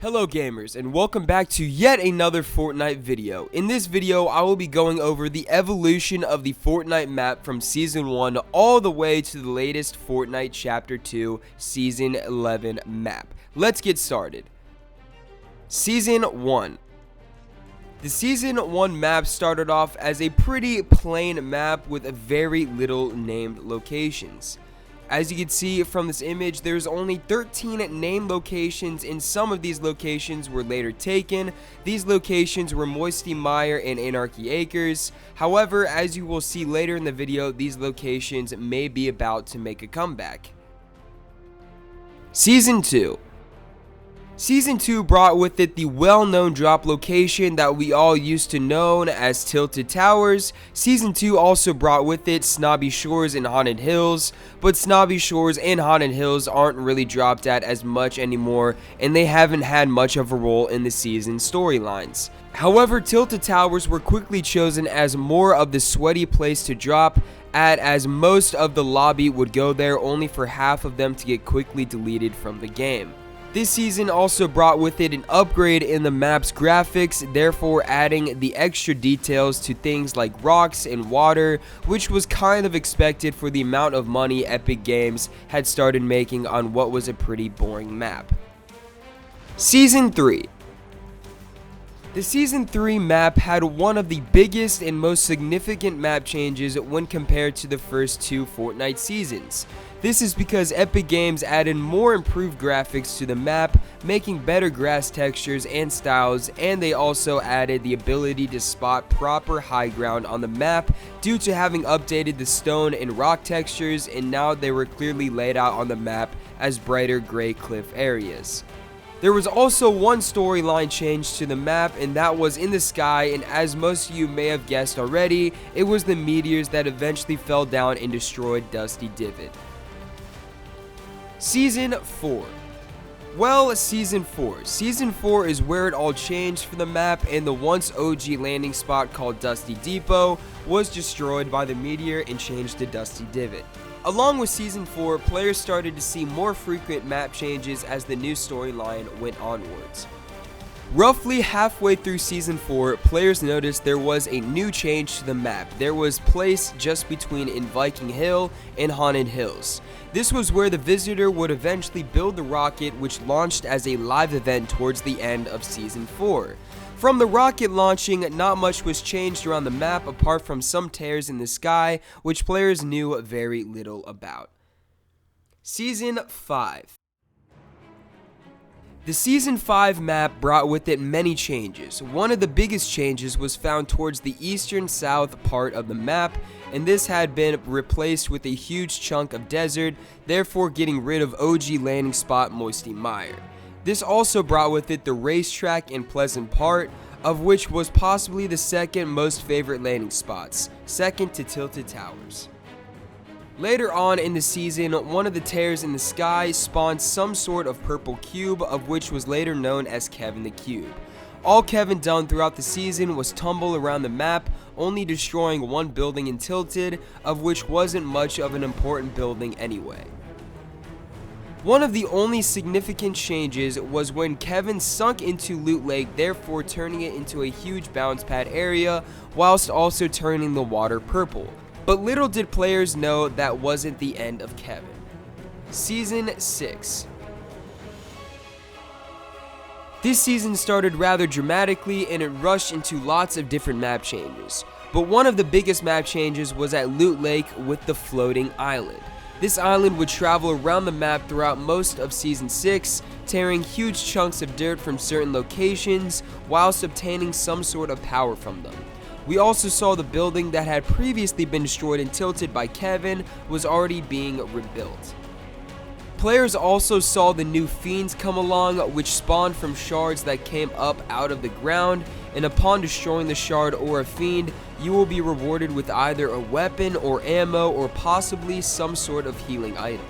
Hello gamers, and welcome back to yet another Fortnite video. In this video, I will be going over the evolution of the Fortnite map from Season 1 all the way to the latest Fortnite Chapter 2 Season 11 map. Let's get started. Season 1. The Season 1 map started off as a pretty plain map with very little named locations. As you can see from this image, there's only 13 named locations, and some of these locations were later taken. These locations were Moisty Mire and Anarchy Acres. However, as you will see later in the video, these locations may be about to make a comeback. Season 2. Season 2 brought with it the well-known drop location that we all used to know as Tilted Towers. Season 2 also brought with it Snobby Shores and Haunted Hills, but Snobby Shores and Haunted Hills aren't really dropped at as much anymore, and they haven't had much of a role in the season storylines. However, Tilted Towers were quickly chosen as more of the sweaty place to drop at, as most of the lobby would go there, only for half of them to get quickly deleted from the game. This season also brought with it an upgrade in the map's graphics, therefore adding the extra details to things like rocks and water, which was kind of expected for the amount of money Epic Games had started making on what was a pretty boring map. Season 3. The Season 3 map had one of the biggest and most significant map changes when compared to the first two Fortnite seasons. This is because Epic Games added more improved graphics to the map, making better grass textures and styles, and they also added the ability to spot proper high ground on the map due to having updated the stone and rock textures, and now they were clearly laid out on the map as brighter gray cliff areas. There was also one storyline change to the map, and that was in the sky, and as most of you may have guessed already, it was the meteors that eventually fell down and destroyed Dusty Divot. Season 4. Well, Season 4. Season 4 is where it all changed for the map, and the once OG landing spot called Dusty Depot was destroyed by the meteor and changed to Dusty Divot. Along with Season 4, players started to see more frequent map changes as the new storyline went onwards. Roughly halfway through Season 4, players noticed there was a new change to the map. There was place just between in Viking Hill and Haunted Hills. This was where the visitor would eventually build the rocket, which launched as a live event towards the end of Season 4. From the rocket launching, not much was changed around the map apart from some tears in the sky, which players knew very little about. Season 5. The Season 5 map brought with it many changes. One of the biggest changes was found towards the eastern south part of the map, and this had been replaced with a huge chunk of desert, therefore getting rid of OG landing spot Moisty Mire. This also brought with it the racetrack and Pleasant Part, of which was possibly the second most favorite landing spots, second to Tilted Towers. Later on in the season, one of the tears in the sky spawned some sort of purple cube, of which was later known as Kevin the Cube. All Kevin done throughout the season was tumble around the map, only destroying one building in Tilted, of which wasn't much of an important building anyway. One of the only significant changes was when Kevin sunk into Loot Lake, therefore turning it into a huge bounce pad area, whilst also turning the water purple. But little did players know that wasn't the end of Kevin. Season 6. This season started rather dramatically, and it rushed into lots of different map changes. But one of the biggest map changes was at Loot Lake with the floating island. This island would travel around the map throughout most of Season 6, tearing huge chunks of dirt from certain locations, whilst obtaining some sort of power from them. We also saw the building that had previously been destroyed and tilted by Kevin was already being rebuilt. Players also saw the new fiends come along, which spawned from shards that came up out of the ground, and upon destroying the shard or a fiend, you will be rewarded with either a weapon or ammo or possibly some sort of healing item.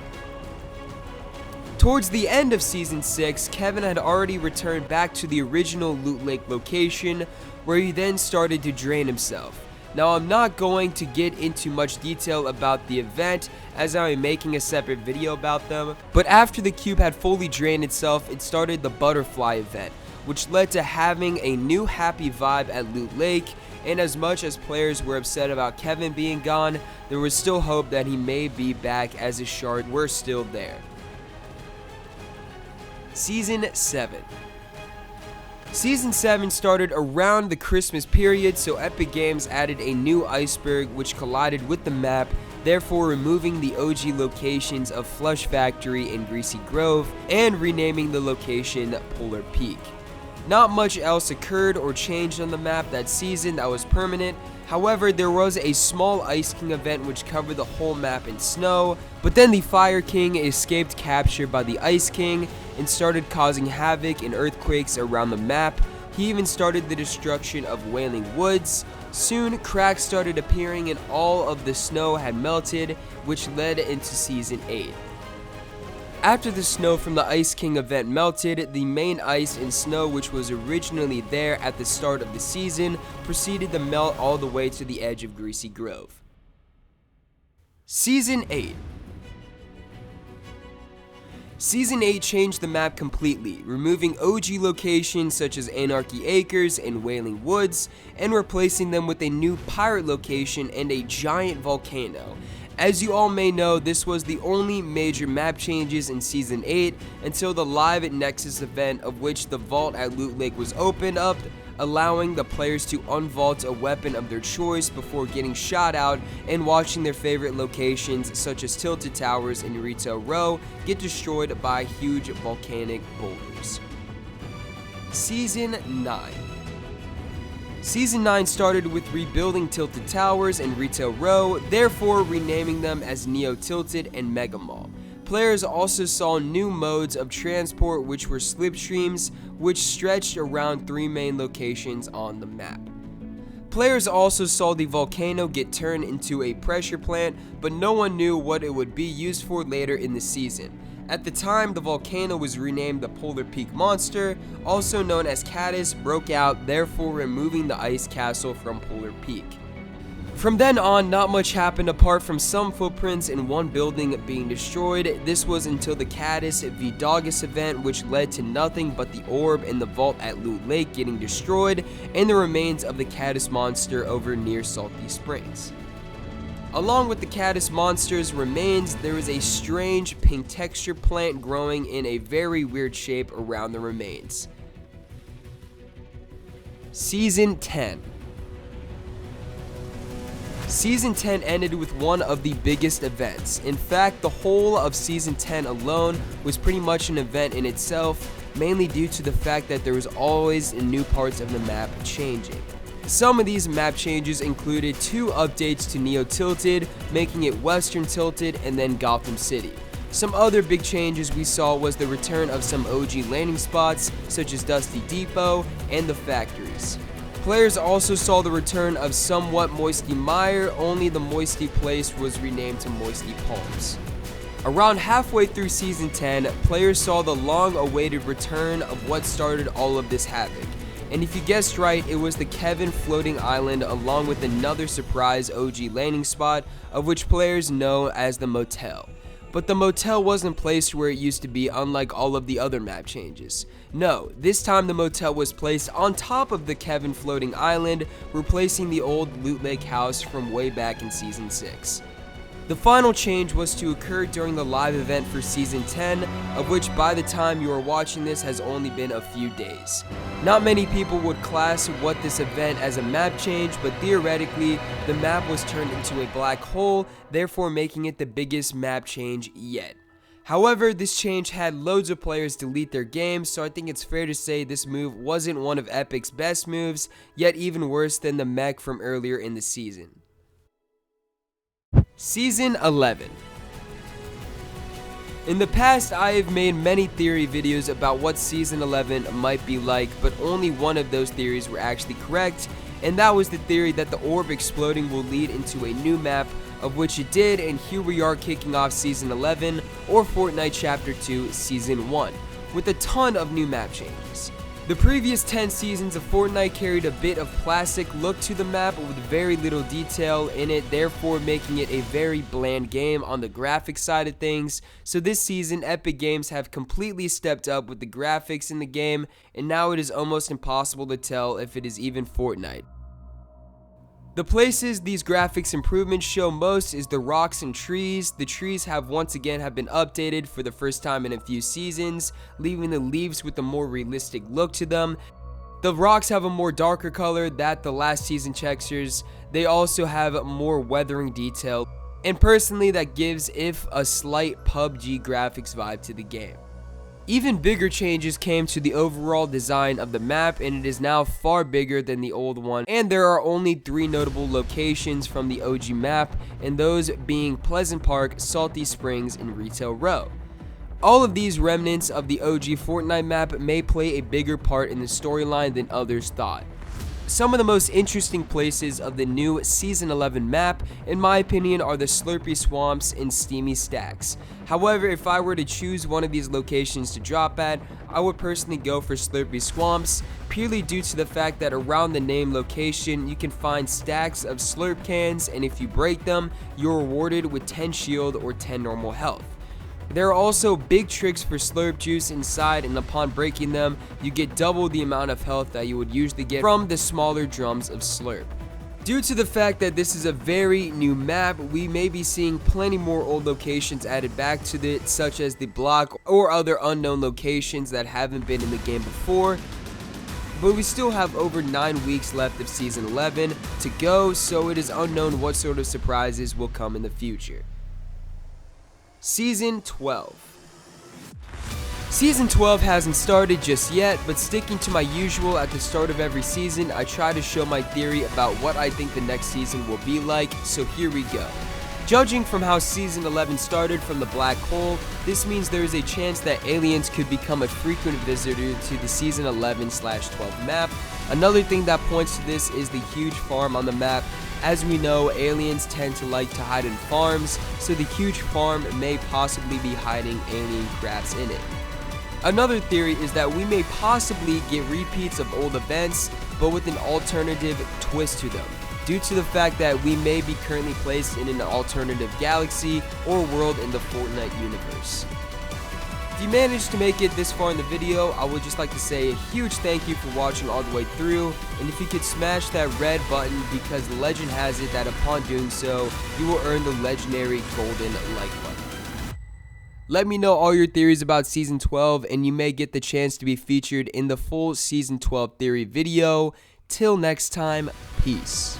Towards the end of Season 6, Kevin had already returned back to the original Loot Lake location, where he then started to drain himself. Now I'm not going to get into much detail about the event as I am making a separate video about them, but after the cube had fully drained itself, it started the butterfly event, which led to having a new happy vibe at Loot Lake. And as much as players were upset about Kevin being gone, there was still hope that he may be back as his shards were still there. Season 7. Season 7 started around the Christmas period, so Epic Games added a new iceberg which collided with the map, therefore removing the OG locations of Flush Factory and Greasy Grove and renaming the location Polar Peak. Not much else occurred or changed on the map that season that was permanent. However, there was a small Ice King event which covered the whole map in snow, but then the Fire King escaped capture by the Ice King and started causing havoc and earthquakes around the map. He even started the destruction of Wailing Woods. Soon, cracks started appearing and all of the snow had melted, which led into Season 8. After the snow from the Ice King event melted, the main ice and snow which was originally there at the start of the season proceeded to melt all the way to the edge of Greasy Grove. Season 8. Season 8 changed the map completely, removing OG locations such as Anarchy Acres and Wailing Woods, and replacing them with a new pirate location and a giant volcano. As you all may know, this was the only major map changes in Season 8 until the Live at Nexus event, of which the vault at Loot Lake was opened up, allowing the players to unvault a weapon of their choice before getting shot out and watching their favorite locations such as Tilted Towers and Retail Row get destroyed by huge volcanic boulders. Season 9. Season 9 started with rebuilding Tilted Towers and Retail Row, therefore renaming them as Neo Tilted and Mega Mall. Players also saw new modes of transport which were slipstreams, which stretched around 3 main locations on the map. Players also saw the volcano get turned into a pressure plant, but no one knew what it would be used for later in the season. At the time, the volcano was renamed the Polar Peak Monster, also known as Caddis, broke out, therefore removing the ice castle from Polar Peak. From then on, not much happened apart from some footprints in one building being destroyed. This was until the Caddis v Doggus event, which led to nothing but the orb in the vault at Loot Lake getting destroyed and the remains of the Caddis monster over near Salty Springs. Along with the Caddis monster's remains, there was a strange pink texture plant growing in a very weird shape around the remains. Season 10. Season 10 ended with one of the biggest events. In fact, the whole of Season 10 alone was pretty much an event in itself, mainly due to the fact that there was always new parts of the map changing. Some of these map changes included 2 updates to Neo Tilted, making it Western Tilted and then Gotham City. Some other big changes we saw was the return of some OG landing spots such as Dusty Depot and the factories. Players also saw the return of somewhat Moisty Mire, only the Moisty place was renamed to Moisty Palms. Around halfway through Season 10, players saw the long-awaited return of what started all of this havoc. And if you guessed right, it was the Kevin floating island along with another surprise OG landing spot, of which players know as the motel. But the motel wasn't placed where it used to be, unlike all of the other map changes. No, this time the motel was placed on top of the Kevin floating island, replacing the old Loot Lake house from way back in Season 6. The final change was to occur during the live event for Season 10, of which by the time you are watching this has only been a few days. Not many people would class what this event as a map change, but theoretically, the map was turned into a black hole, therefore making it the biggest map change yet. However, this change had loads of players delete their games, so I think it's fair to say this move wasn't one of Epic's best moves, yet even worse than the mech from earlier in the season. Season 11. In the past, I have made many theory videos about what Season 11 might be like, but only one of those theories were actually correct, and that was the theory that the orb exploding will lead into a new map, of which it did, and here we are kicking off Season 11, or Fortnite Chapter 2 Season 1, with a ton of new map changes. The previous 10 seasons of Fortnite carried a bit of plastic look to the map with very little detail in it, therefore making it a very bland game on the graphics side of things. So this season, Epic Games have completely stepped up with the graphics in the game, and now it is almost impossible to tell if it is even Fortnite. The places these graphics improvements show most is the rocks and trees. The trees have once again been updated for the first time in a few seasons, leaving the leaves with a more realistic look to them. The rocks have a more darker color that the last season textures. They also have more weathering detail, and personally that gives if a slight PUBG graphics vibe to the game. Even bigger changes came to the overall design of the map, and it is now far bigger than the old one, and there are only 3 notable locations from the OG map, and those being Pleasant Park, Salty Springs, and Retail Row. All of these remnants of the OG Fortnite map may play a bigger part in the storyline than others thought. Some of the most interesting places of the new Season 11 map, in my opinion, are the Slurpy Swamps and Steamy Stacks. However, if I were to choose one of these locations to drop at, I would personally go for Slurpy Swamps, purely due to the fact that around the named location, you can find stacks of slurp cans, and if you break them, you're rewarded with 10 shield or 10 normal health. There are also big tricks for slurp juice inside, and upon breaking them, you get double the amount of health that you would usually get from the smaller drums of slurp. Due to the fact that this is a very new map, we may be seeing plenty more old locations added back to it, such as the block or other unknown locations that haven't been in the game before. But we still have over 9 weeks left of Season 11 to go, so it is unknown what sort of surprises will come in the future. Season 12. Season 12 hasn't started just yet, but sticking to my usual at the start of every season, I try to show my theory about what I think the next season will be like, so here we go. Judging from how Season 11 started from the black hole, this means there is a chance that aliens could become a frequent visitor to the Season 11/12 map. Another thing that points to this is the huge farm on the map. As we know, aliens tend to like to hide in farms, so the huge farm may possibly be hiding alien crafts in it. Another theory is that we may possibly get repeats of old events, but with an alternative twist to them, due to the fact that we may be currently placed in an alternative galaxy or world in the Fortnite universe. If you managed to make it this far in the video, I would just like to say a huge thank you for watching all the way through, and if you could smash that red button, because the legend has it that upon doing so, you will earn the legendary golden like button. Let me know all your theories about Season 12, and you may get the chance to be featured in the full Season 12 theory video. Till next time, peace.